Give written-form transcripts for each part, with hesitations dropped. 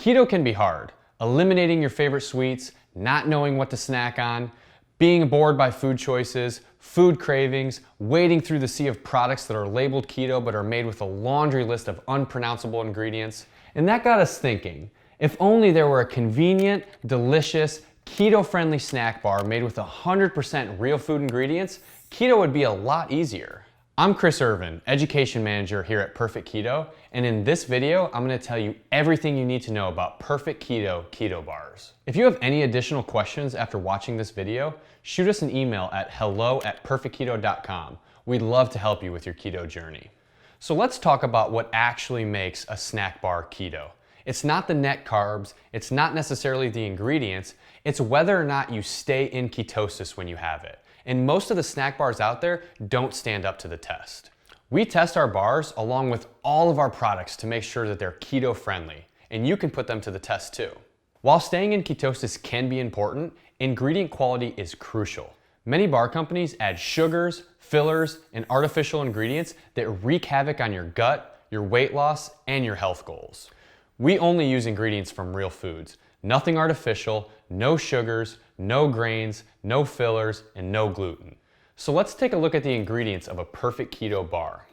Keto can be hard. Eliminating your favorite sweets, not knowing what to snack on, being bored by food choices, food cravings, wading through the sea of products that are labeled keto but are made with a laundry list of unpronounceable ingredients. And that got us thinking, if only there were a convenient, delicious, keto-friendly snack bar made with 100% real food ingredients, keto would be a lot easier. I'm Chris Irvin, Education Manager here at Perfect Keto, and in this video, I'm going to tell you everything you need to know about Perfect Keto Bars. If you have any additional questions after watching this video, shoot us an email at hello@perfectketo.com. We'd love to help you with your keto journey. So let's talk about what actually makes a snack bar keto. It's not the net carbs, it's not necessarily the ingredients, it's whether or not you stay in ketosis when you have it. And most of the snack bars out there don't stand up to the test. We test our bars along with all of our products to make sure that they're keto friendly, and you can put them to the test too. While staying in ketosis can be important, ingredient quality is crucial. Many bar companies add sugars, fillers, and artificial ingredients that wreak havoc on your gut, your weight loss, and your health goals. We only use ingredients from real foods. Nothing artificial, no sugars, no grains, no fillers, and no gluten. So let's take a look at the ingredients of a perfect keto bar.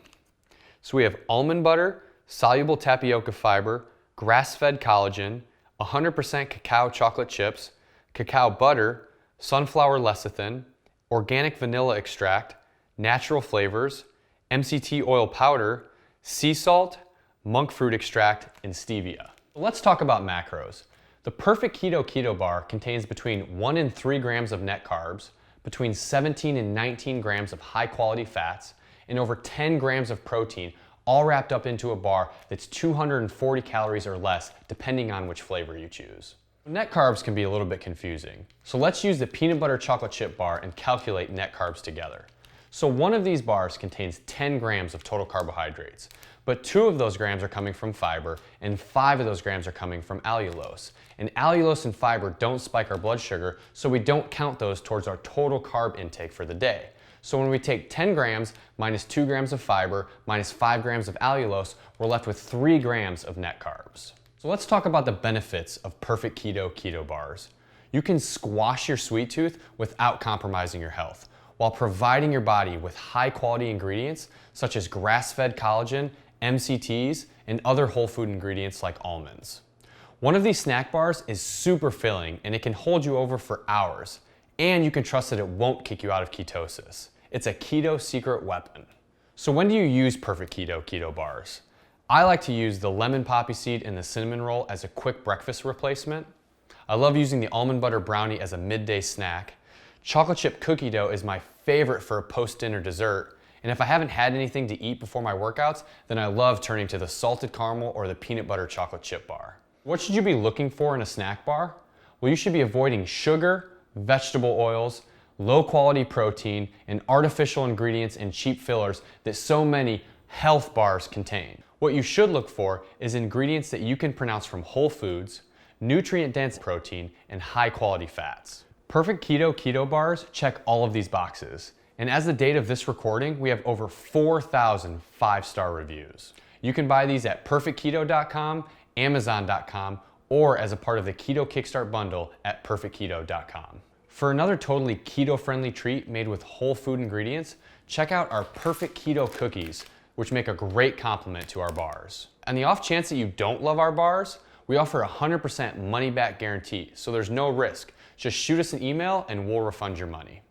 So we have almond butter, soluble tapioca fiber, grass-fed collagen, 100% cacao chocolate chips, cacao butter, sunflower lecithin, organic vanilla extract, natural flavors, MCT oil powder, sea salt, monk fruit extract, and stevia. Let's talk about macros. The Perfect Keto Bar contains between 1 and 3 grams of net carbs, between 17 and 19 grams of high quality fats, and over 10 grams of protein, all wrapped up into a bar that's 240 calories or less, depending on which flavor you choose. Net carbs can be a little bit confusing, so let's use the peanut butter chocolate chip bar and calculate net carbs together. So one of these bars contains 10 grams of total carbohydrates, but 2 of those grams are coming from fiber and 5 of those grams are coming from allulose. And allulose and fiber don't spike our blood sugar, so we don't count those towards our total carb intake for the day. So when we take 10 grams minus 2 grams of fiber minus 5 grams of allulose, we're left with 3 grams of net carbs. So let's talk about the benefits of Perfect Keto Bars. You can squash your sweet tooth without compromising your health, while providing your body with high quality ingredients such as grass-fed collagen, MCTs, and other whole food ingredients like almonds. One of these snack bars is super filling and it can hold you over for hours, and you can trust that it won't kick you out of ketosis. It's a keto secret weapon. So when do you use Perfect Keto Bars? I like to use the lemon poppy seed and the cinnamon roll as a quick breakfast replacement. I love using the almond butter brownie as a midday snack. Chocolate chip cookie dough is my favorite for a post-dinner dessert. And if I haven't had anything to eat before my workouts, then I love turning to the salted caramel or the peanut butter chocolate chip bar. What should you be looking for in a snack bar? Well, you should be avoiding sugar, vegetable oils, low quality protein, and artificial ingredients and cheap fillers that so many health bars contain. What you should look for is ingredients that you can pronounce from whole foods, nutrient-dense protein, and high-quality fats. Perfect Keto Bars check all of these boxes. And as the date of this recording, we have over 4,000 5-star reviews. You can buy these at perfectketo.com, amazon.com, or as a part of the Keto Kickstart bundle at perfectketo.com. For another totally keto-friendly treat made with whole food ingredients, check out our Perfect Keto cookies, which make a great complement to our bars. On the off chance that you don't love our bars, we offer a 100% money-back guarantee, so there's no risk. Just shoot us an email and we'll refund your money.